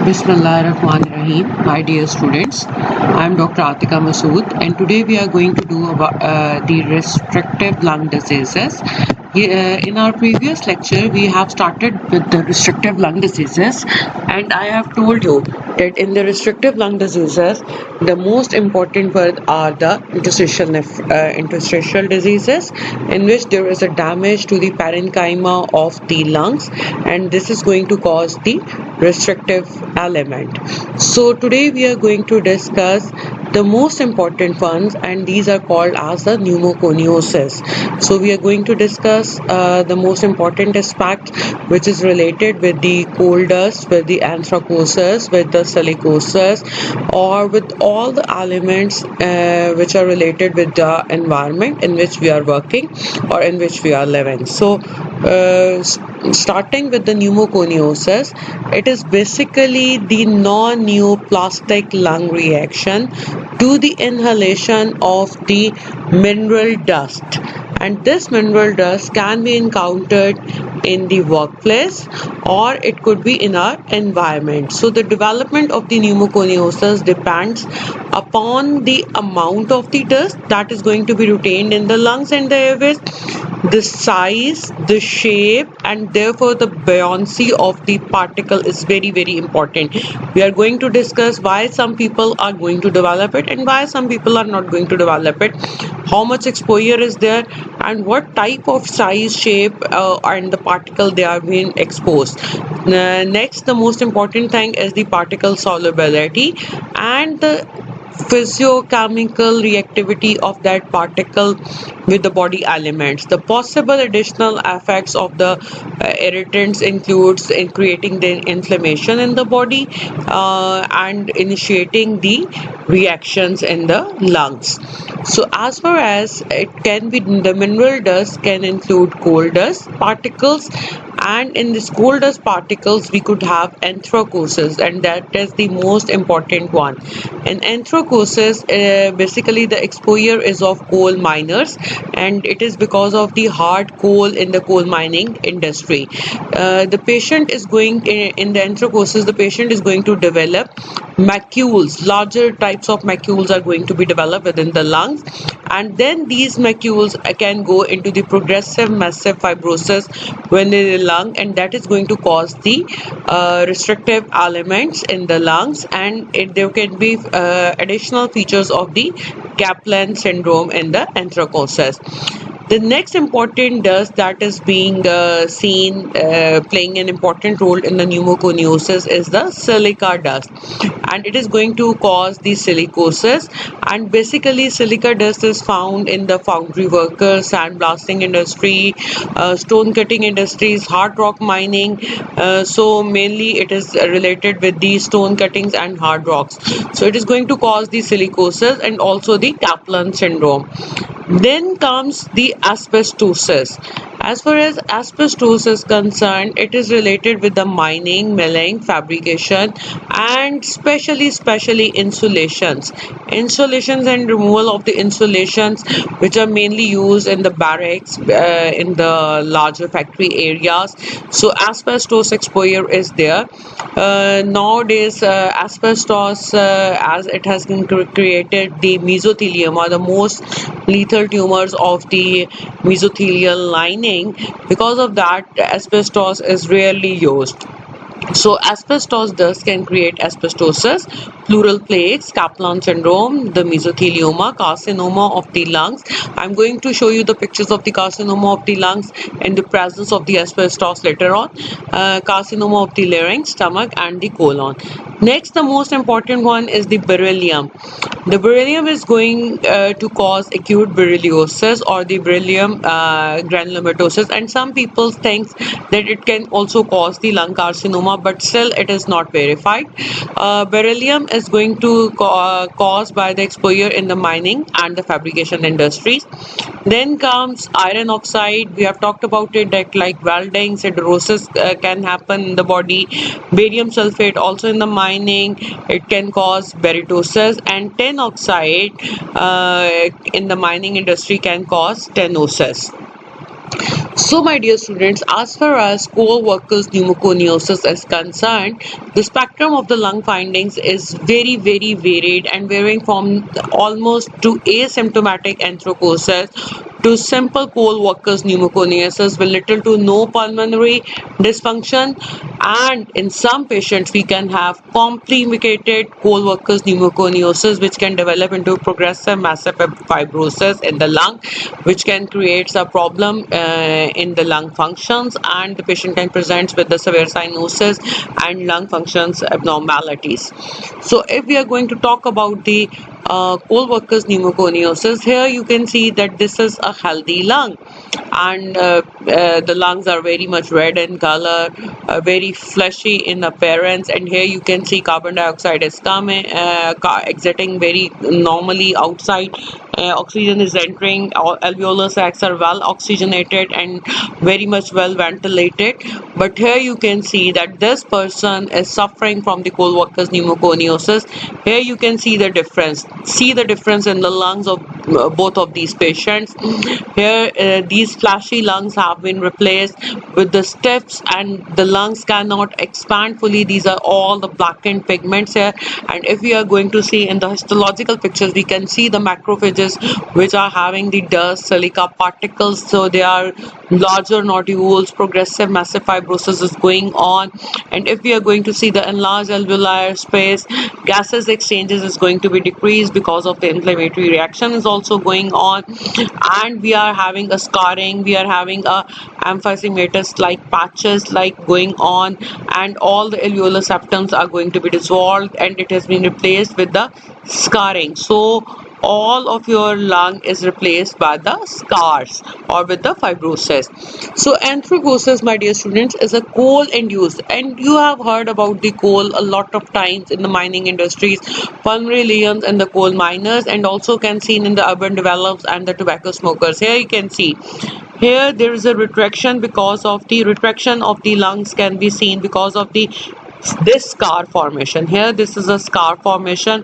Bismillahirrahmanirrahim. Hi dear students, I am Dr. Atika Masood and today we are going to do about the restrictive lung diseases. In our previous lecture we have started with the restrictive lung diseases, and I have told you that in the restrictive lung diseases the most important ones are the interstitial diseases, in which there is a damage to the parenchyma of the lungs, and this is going to cause the restrictive element. So today we are going to discuss the most important ones, and these are called as the pneumoconiosis. So we are going to discuss the most important aspect which is related with the coal dust, with the anthracosis, with the silicosis, or with all the elements which are related with the environment in which we are working or in which we are living. So starting with the pneumoconiosis, it is basically the non-neoplastic lung reaction to the inhalation of the mineral dust, and this mineral dust can be encountered in the workplace or it could be in our environment. So the development of the pneumoconiosis depends upon the amount of the dust that is going to be retained in the lungs and the airways, the size, the shape, and therefore the buoyancy of the particle is very important. We are going to discuss why some people are going to develop it and why some people are not going to develop it, how much exposure is there, and what type of size, shape and the particle they are being exposed. Next, the most important thing is the particle solubility and the physiochemical reactivity of that particle with the body elements. The possible additional effects of the irritants includes in creating the inflammation in the body and initiating the reactions in the lungs. So as far as it can be, the mineral dust can include coal dust particles, and in this coal dust particles we could have anthracosis, and that is the most important one. In anthracosis, basically the exposure is of coal miners, and it is because of the hard coal in the coal mining industry. The patient is going in the anthracosis, the patient is going to develop macules. Larger types of macules are going to be developed within the lungs, and then these macules can go into the progressive massive fibrosis within the lung, and that is going to cause the restrictive elements in the lungs, and there can be additional features of the Kaplan syndrome in the anthracosis. The next important dust that is being seen playing an important role in the pneumoconiosis is the silica dust, and it is going to cause the silicosis. And basically silica dust is found in the foundry workers, sandblasting industry, stone cutting industries, hard rock mining. So mainly it is related with the stone cuttings and hard rocks. So it is going to cause the silicosis and also the Kaplan syndrome. Then comes the asbestosis. As far as asbestos is concerned, it is related with the mining, milling, fabrication, and especially insulations and removal of the insulations, which are mainly used in the barracks, in the larger factory areas. So asbestos exposure is there. Nowadays asbestos, as it has been created the mesothelioma, the most lethal tumors of the mesothelial lining. Because of that, asbestos is rarely used. So asbestos dust can create asbestosis, pleural plaques, Kaplan syndrome, the mesothelioma, carcinoma of the lungs. I'm going to show you the pictures of the carcinoma of the lungs in the presence of the asbestos later on. Carcinoma of the larynx, stomach, and the colon. Next, the most important one is the beryllium. The beryllium is going to cause acute berylliosis or the beryllium granulomatosis, and some people think that it can also cause the lung carcinoma, but still it is not verified. Beryllium is going to caused by the exposure in the mining and the fabrication industries. Then comes iron oxide. We have talked about it, that like welding, siderosis can happen in the body. Barium sulfate also in the mining, it can cause barytosis, and tin oxide in the mining industry can cause stenosis. So, my dear students, as far as co-workers pneumoconiosis is concerned, the spectrum of the lung findings is very, very varied and varying from almost to asymptomatic anthracosis to simple co-workers pneumoconiosis with little to no pulmonary dysfunction, and in some patients we can have complicated co-workers pneumoconiosis which can develop into progressive massive fibrosis in the lung, which can create a problem in the lung functions, and the patient can present with the severe cyanosis and lung functions abnormalities. So if we are going to talk about the co-workers pneumoconiosis, here you can see that this is a healthy lung, and the lungs are very much red in color, very fleshy in appearance, and here you can see carbon dioxide is coming exiting very normally outside. Oxygen is entering, alveolar sacs are well oxygenated and very much well ventilated, but here you can see that this person is suffering from the co-workers pneumoconiosis. Here you can see the difference in the lungs of both of these patients. Here these flashy lungs have been replaced with the stiffs, and the lungs cannot expand fully. These are all the blackened pigments here, and if we are going to see in the histological pictures, we can see the macrophages which are having the dust silica particles, so they are larger nodules. Progressive massive fibrosis is going on, and if we are going to see the enlarged alveolar space, gases exchanges is going to be decreased because of the inflammatory reaction is also going on, and we are having a scarring, we are having a emphysematous like patches like going on, and all the alveolar septums are going to be dissolved and it has been replaced with the scarring. So all of your lung is replaced by the scars or with the fibrosis. So anthracosis, my dear students, is a coal induced, and you have heard about the coal a lot of times in the mining industries, pulmonary lesions and the coal miners, and also can seen in the urban developers and the tobacco smokers. Here you can see, here there is a retraction because of the retraction of the lungs can be seen because of the this scar formation. Here this is a scar formation,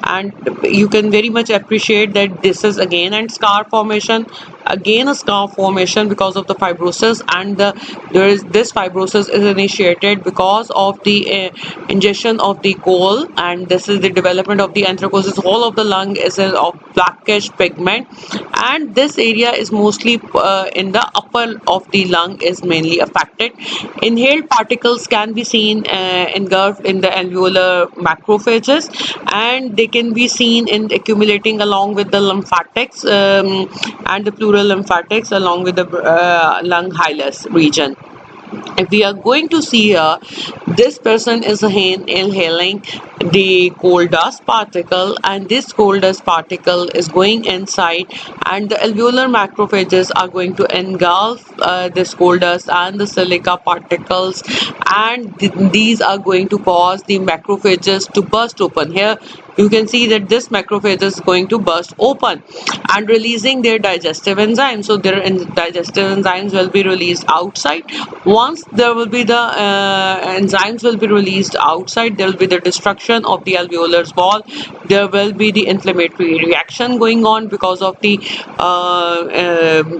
and you can very much appreciate that this is again and scar formation, again a scar formation because of the fibrosis, and this fibrosis is initiated because of the ingestion of the coal, and this is the development of the anthracosis. Whole of the lung is of blackish pigment, and this area is mostly in the upper of the lung is mainly affected. Inhaled particles can be seen engulfed in the alveolar macrophages, and they can be seen in accumulating along with the lymphatics and the pleural lymphatics along with the lung hilus region. If we are going to see here, this person is inhaling the coal dust particle, and this coal dust particle is going inside, and the alveolar macrophages are going to engulf this coal dust and the silica particles, and these are going to cause the macrophages to burst open. Here you can see that this macrophage is going to burst open and releasing their digestive enzymes. So their digestive enzymes will be released outside. Once there will be the enzymes will be released outside, there will be the destruction of the alveolar wall. There will be the inflammatory reaction going on because of the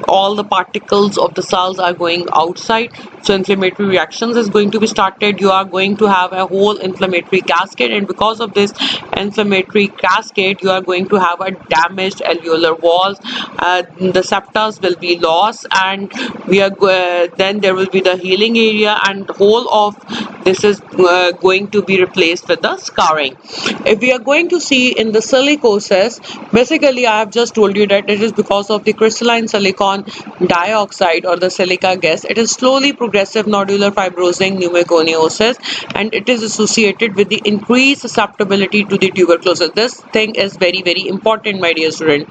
all the particles of the cells are going outside. So inflammatory reactions is going to be started. You are going to have a whole inflammatory cascade, and because of this inflammatory cascade, you are going to have a damaged alveolar walls. The septas will be lost, and we are then there will be the healing area, and whole of this is going to be replaced with the scarring. If we are going to see in the silicosis, basically I have just told you that it is because of the crystalline silicon dioxide or the silica gas. It is slowly progressive nodular fibrosing pneumoconiosis, and it is associated with the increased susceptibility to the tuberculosis. This thing is very, very important, my dear student,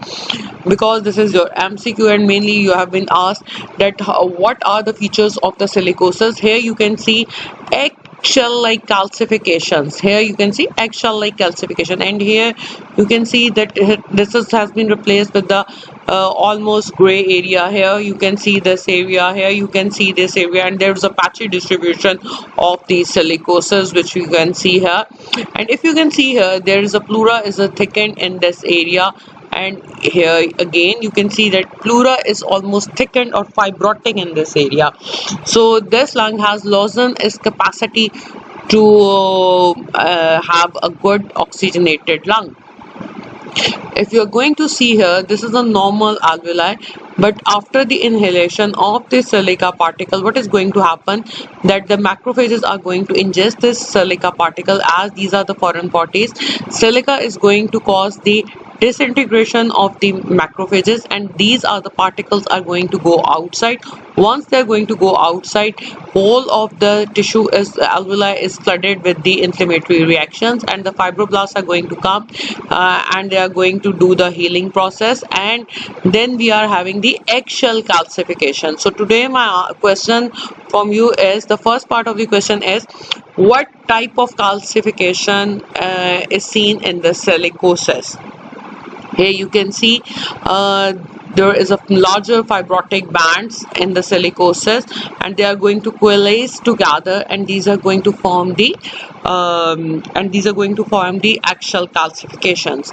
because this is your MCQ, and mainly you have been asked that what are the features of the silicosis. Here you can see eggshell like calcifications. Here you can see eggshell like calcification, and here you can see that this has been replaced with the almost gray area. Here you can see this area, here you can see this area, and there's a patchy distribution of the silicosis which you can see here. And if you can see here, there is a pleura is a thickened in this area, and here again you can see that pleura is almost thickened or fibrotic in this area. So this lung has loosened its capacity to have a good oxygenated lung. If you're going to see here, this is a normal alveoli, but after the inhalation of this silica particle, what is going to happen, that the macrophages are going to ingest this silica particle, as these are the foreign bodies. Silica is going to cause the disintegration of the macrophages, and these are the particles are going to go outside. Once they're going to go outside, whole of the tissue is alveoli is flooded with the inflammatory reactions, and the fibroblasts are going to come and they are going to do the healing process, and then we are having the eggshell calcification. So today my question from you is, the first part of the question is, what type of calcification is seen in the silicosis? Here you can see there is a larger fibrotic bands in the silicosis, and they are going to coalesce together, and these are going to form the eggshell calcifications.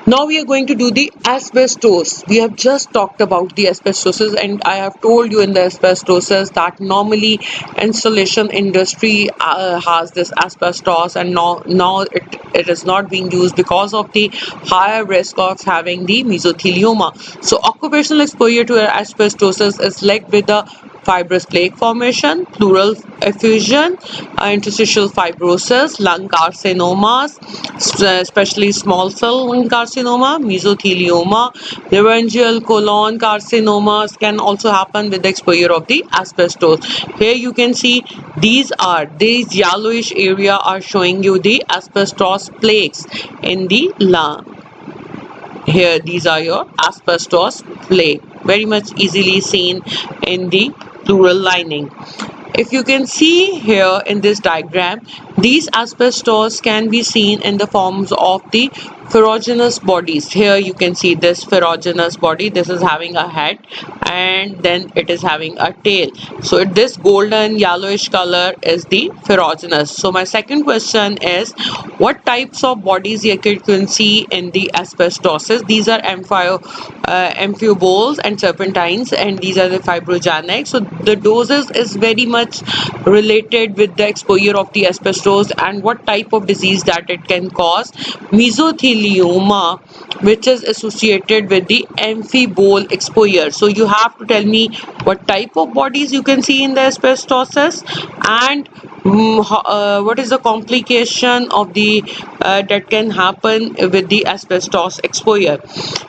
Now we are going to do the asbestos. We have just talked about the asbestosis, and I have told you in the asbestosis that normally installation industry has this asbestos, and now it is not being used because of the higher risk of having the mesothelioma. So occupational exposure to asbestosis is linked with the fibrous plaque formation, pleural effusion, interstitial fibrosis, lung carcinomas, especially small cell lung carcinoma, mesothelioma, laryngeal colon carcinomas can also happen with the exposure of the asbestos. Here you can see these yellowish area are showing you the asbestos plaques in the lung. Here these are your asbestos plaque, very much easily seen in the pleural lining. If you can see here in this diagram, these asbestos can be seen in the forms of the ferruginous bodies. Here you can see this ferruginous body. This is having a head, and then it is having a tail. So this golden yellowish color is the ferruginous. So my second question is, what types of bodies you can see in the asbestosis? These are amphiboles and serpentines, and these are the fibrogenic. So the doses is very much related with the exposure of the asbestos and what type of disease that it can cause. Mesothelioma, which is associated with the amphibole exposure. So you have to tell me what type of bodies you can see in the asbestosis, and what is the complication of the that can happen with the asbestos exposure.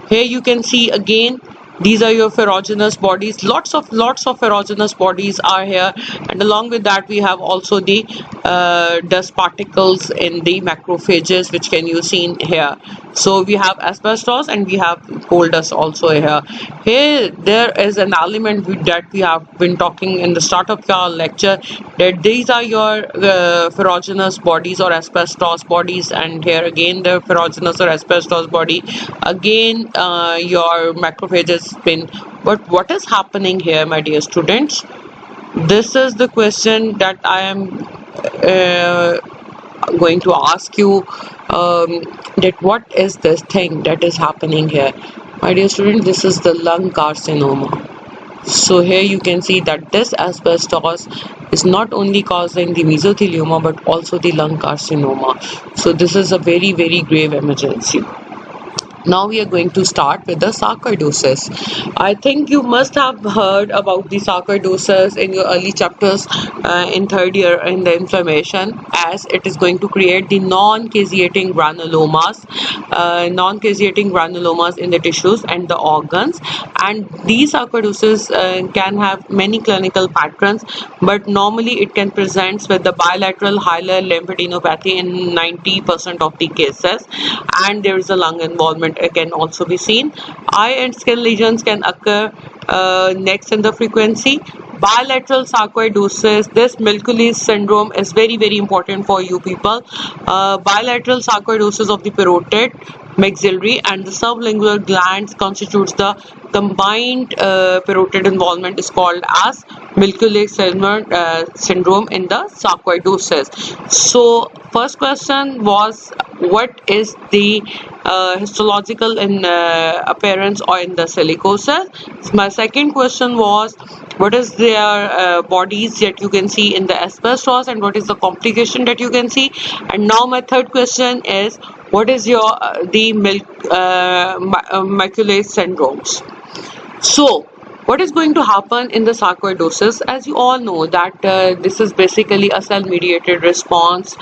Here you can see again, these are your ferruginous bodies. Lots of ferruginous bodies are here, and along with that we have also the dust particles in the macrophages, which can you seen here. So we have asbestos and we have coal dust also here. Here there is an element that we have been talking in the start of our lecture, that these are your ferruginous bodies or asbestos bodies, and here again the ferruginous or asbestos body, again your macrophages spin. But what is happening here, my dear students? This is the question that I am going to ask you, that what is this thing that is happening here? My dear student, this is the lung carcinoma. So here you can see that this asbestos is not only causing the mesothelioma but also the lung carcinoma. So this is a very, very grave emergency. Now we are going to start with the sarcoidosis. I think you must have heard about the sarcoidosis in your early chapters in third year in the inflammation, as it is going to create the non-caseating granulomas, in the tissues and the organs. And these sarcoidosis can have many clinical patterns, but normally it can present with the bilateral hilar lymphadenopathy in 90% of the cases, and there is a lung involvement can also be seen. Eye and skin lesions can occur next in the frequency. Bilateral sarcoidosis, this Mikulicz syndrome is very, very important for you people. Bilateral sarcoidosis of the parotid, maxillary and the sublingual glands constitutes the combined parotid involvement, is called as Mikulicz syndrome in the sarcoidosis. So first question was, what is the histological in appearance or in the silicosis. My second question was, what is their bodies that you can see in the asbestos, and what is the complication that you can see? And now my third question is, what is your the maculate syndromes? So, what is going to happen in the sarcoidosis? As you all know that this is basically a cell-mediated response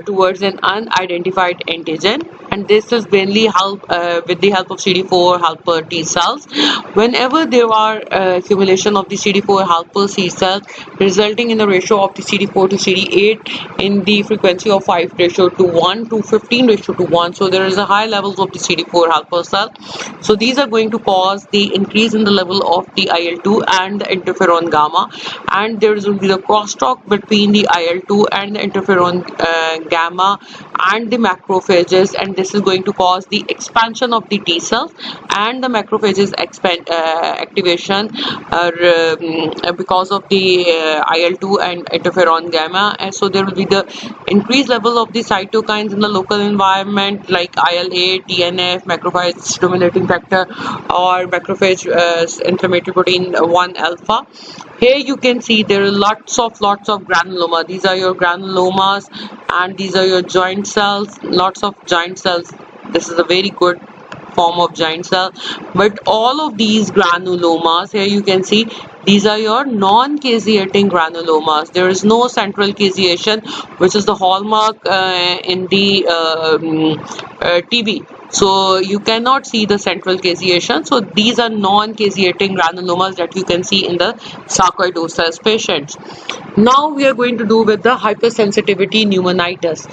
towards an unidentified antigen, and this is mainly with the help of CD4 helper T cells. Whenever there are accumulation of the CD4 helper C cells, resulting in a ratio of the CD4 to CD8 in the frequency of 5:1 to 15:1. So there is a high levels of the CD4 helper cell. So these are going to cause the increase in the level of the IL-2 and the interferon gamma, and there will be the crosstalk between the IL-2 and the interferon gamma and the macrophages, and this is going to cause the expansion of the T cells and the macrophages activation because of the IL-2 and interferon gamma. And so there will be the increased level of the cytokines in the local environment like IL-8, TNF, macrophage stimulating factor, or macrophage inflammatory protein 1 alpha. Here you can see there are lots of granuloma. These are your granulomas, and these are your joint cells, lots of giant cells. This is a very good form of giant cell. But all of these granulomas, here you can see, these are your non-caseating granulomas. There is no central caseation, which is the hallmark in the TB. So you cannot see the central caseation. So these are non-caseating granulomas that you can see in the sarcoidosis patients. Now we are going to do with the hypersensitivity pneumonitis.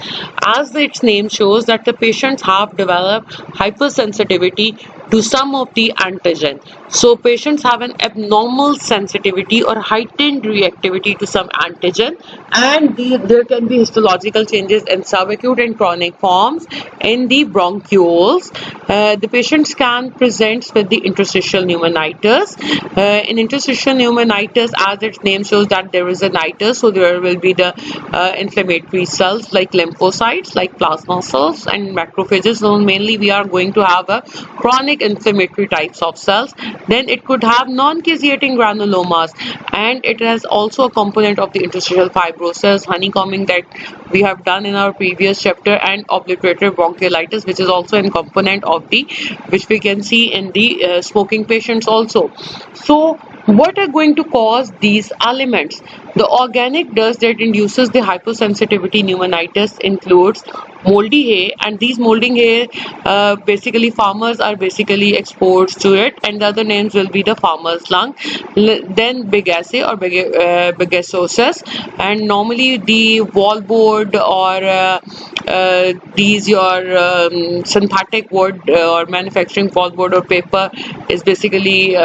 As its name shows that the patients have developed hypersensitivity to some of the antigen. So patients have an abnormal sensitivity or heightened reactivity to some antigen, and there can be histological changes in subacute and chronic forms in the bronchioles. The patients can present with the interstitial pneumonitis. In interstitial pneumonitis, as its name shows that there is a nitis, so there will be the inflammatory cells like lymphocytes, like plasma cells and macrophages. So mainly we are going to have a chronic inflammatory types of cells. Then it could have non-caseating granulomas, and it has also a component of the interstitial fibrosis, honeycombing that we have done in our previous chapter, and obliterative bronchiolitis, which is also a component of the, which we can see in the smoking patients also. So what are going to cause these elements? The organic dust that induces the hypersensitivity pneumonitis includes moldy hay, and these molding hay basically farmers are basically exposed to it, and the other names will be the farmer's lung. Then Bigaceae or Bigasosis, and normally the wallboard or these your synthetic wood or manufacturing wallboard or paper is basically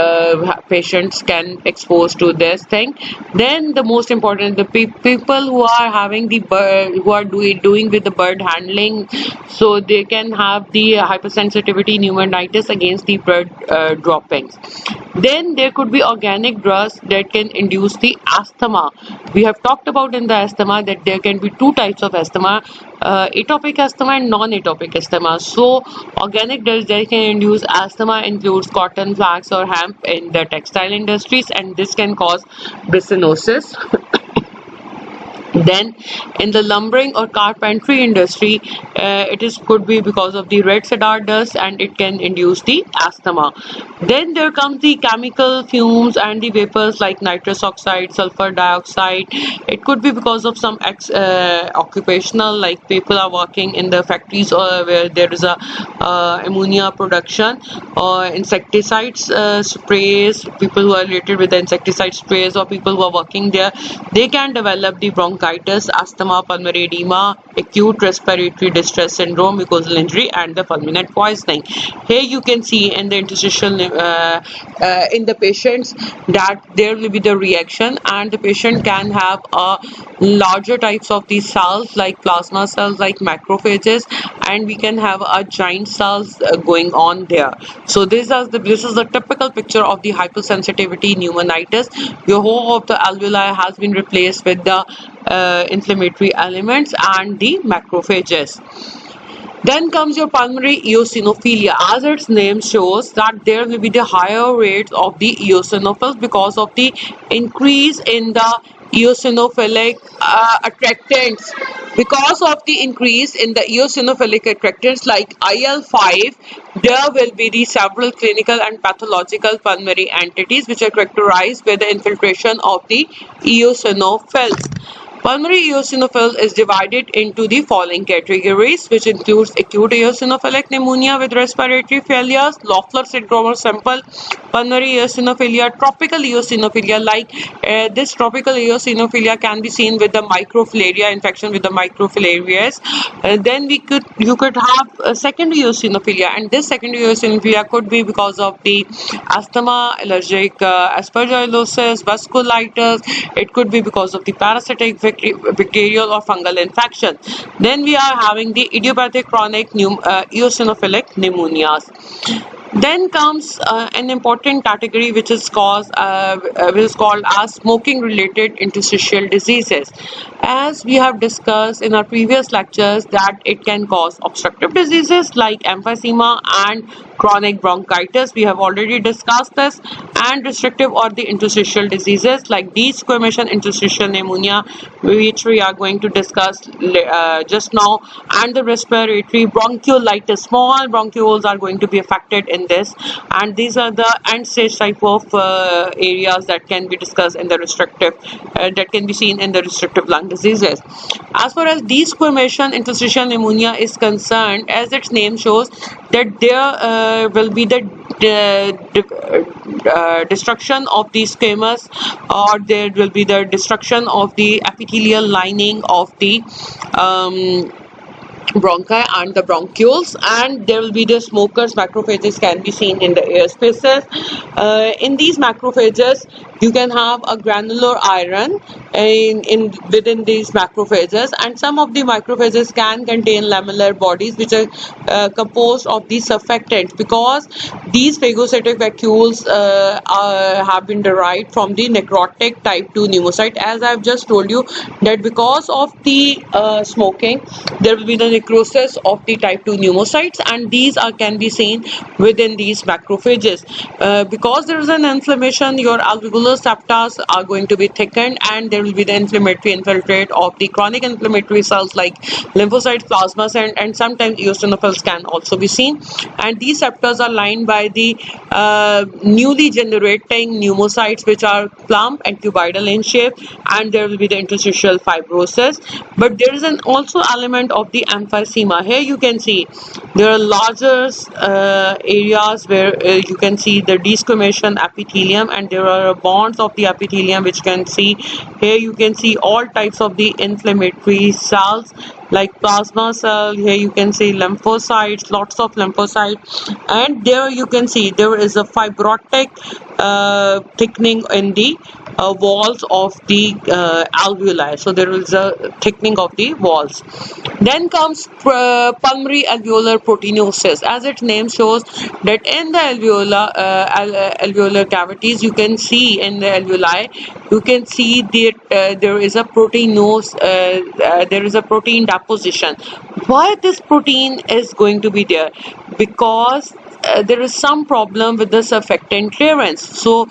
patients can expose to this thing. Then the most important, the people who are having the bird, who are doing with the bird handling, so they can have the hypersensitivity pneumonitis against the bird droppings. Then there could be organic dust that can induce the asthma. We have talked about in the asthma that there can be two types of asthma, atopic asthma and non-atopic asthma. So organic dust that can induce asthma includes cotton, flax or hemp in the textile industries, and this can cause byssinosis. Then in the lumbering or carpentry industry, could be because of the red cedar dust, and it can induce the asthma. Then there comes the chemical fumes and the vapors like nitrous oxide, sulfur dioxide. It could be because of some occupational, like people are working in the factories where there is a ammonia production, or insecticides sprays, people who are related with the insecticide sprays, or people who are working there, they can develop the bronchitis, asthma, pulmonary edema, acute respiratory distress syndrome, mucosal injury, and the fulminant poisoning. Here you can see in the interstitial in the patients that there will be the reaction, and the patient can have larger types of these cells like plasma cells, like macrophages, and we can have a giant cells going on there. So this is the typical picture of the hypersensitivity pneumonitis. Your whole of the alveoli has been replaced with the inflammatory elements and the macrophages. Then comes your pulmonary eosinophilia. As its name shows, that there will be the higher rates of the eosinophils because of the increase in the eosinophilic attractants. Because of the increase in the eosinophilic attractants like IL-5, there will be the several clinical and pathological pulmonary entities which are characterized by the infiltration of the eosinophils. Pulmonary eosinophil is divided into the following categories, which includes acute eosinophilic pneumonia with respiratory failures, Loeffler syndrome or simple pulmonary eosinophilia, tropical eosinophilia. Like this tropical eosinophilia can be seen with the microfilaria infection with the microfilarias. Then you could have a secondary eosinophilia, and this secondary eosinophilia could be because of the asthma, allergic aspergillosis, vasculitis. It could be because of the parasitic, bacterial or fungal infection. Then we are having the idiopathic chronic eosinophilic pneumonias. Then comes an important category which is called as smoking related interstitial diseases. As we have discussed in our previous lectures that it can cause obstructive diseases like emphysema and chronic bronchitis. We have already discussed this. And restrictive or the interstitial diseases like desquamation interstitial pneumonia, which we are going to discuss just now, and the respiratory bronchiolitis. Small bronchioles are going to be affected in this, and these are the end stage type of areas that can be discussed in the restrictive that can be seen in the restrictive lung diseases. As far as desquamation interstitial pneumonia is concerned, as its name shows, that there will be the destruction of the squamous, or there will be the destruction of the epithelial lining of the bronchi and the bronchioles, and there will be the smokers macrophages can be seen in the air spaces. In these macrophages you can have a granular iron within these macrophages, and some of the macrophages can contain lamellar bodies which are composed of these surfactants, because these phagocytic vacuoles have been derived from the necrotic type 2 pneumocyte. As I have just told you that because of the smoking there will be the necrosis of the type 2 pneumocytes, and these can be seen within these macrophages. Because there is an inflammation, your alveolar septa are going to be thickened, and there will be the inflammatory infiltrate of the chronic inflammatory cells like lymphocytes, plasmas, and sometimes eosinophils can also be seen. And these septa are lined by the newly generating pneumocytes which are plump and cuboidal in shape, and there will be the interstitial fibrosis. But there is an also element of the emphysema. Here you can see there are larger areas where you can see the desquamation epithelium, and there are bonds of the epithelium which can see. Here you can see all types of the inflammatory cells like plasma cell. Here you can see lymphocytes, lots of lymphocytes, and there you can see there is a fibrotic thickening in the walls of the alveoli. So there is a thickening of the walls. Then comes pulmonary alveolar proteinosis. As its name shows, that in the alveolar cavities, you can see in the alveoli, you can see that there is a proteinose, there is a protein deposition. Why this protein is going to be there? Because there is some problem with the surfactant clearance. So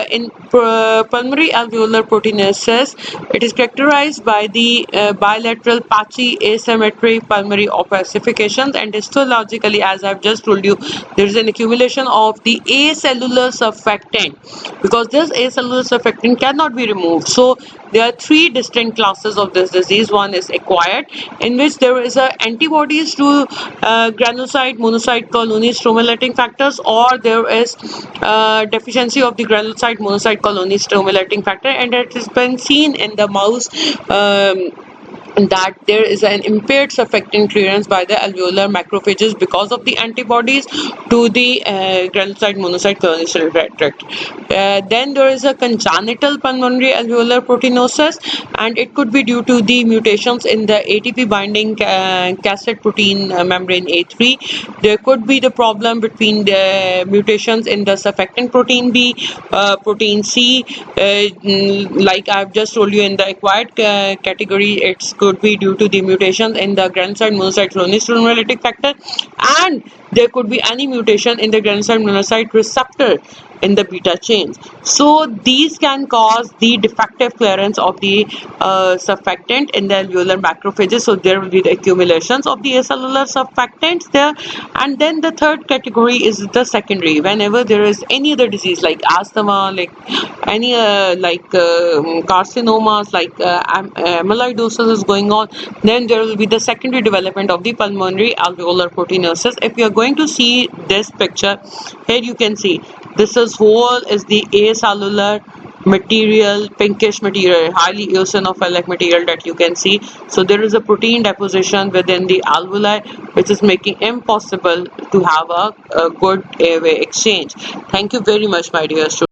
in pulmonary alveolar proteinosis, it is characterized by the bilateral patchy asymmetry pulmonary opacifications, and histologically, as I've just told you, there is an accumulation of the acellular surfactant, because this acellular surfactant cannot be removed. So there are three distinct classes of this disease. One is acquired, in which there is antibodies to granulocyte, monocyte colony stimulating factors, or there is deficiency of the granulocyte, monocyte colony stimulating factor, and it has been seen in the mouse that there is an impaired surfactant clearance by the alveolar macrophages because of the antibodies to the granulocyte monocyte colony tract. Then there is a congenital pulmonary alveolar proteinosis, and it could be due to the mutations in the ATP binding cassette protein membrane A3. There could be the problem between the mutations in the surfactant protein B, protein C, like I've just told you in the acquired category. It's good could be due to the mutations in the granulocyte monocyte clonus factor, and there could be any mutation in the granulocyte monocyte receptor in the beta chains. So these can cause the defective clearance of the surfactant in the alveolar macrophages. So there will be the accumulations of the acellular surfactants there. And then the third category is the secondary. Whenever there is any other disease like asthma, like any carcinomas, like amyloidosis is going on, then there will be the secondary development of the pulmonary alveolar proteinosis. If you are going to see this picture, here you can see this is whole is the acellular material, pinkish material, highly eosinophilic material that you can see. So there is a protein deposition within the alveoli, which is making impossible to have a good airway exchange. Thank you very much, my dear students.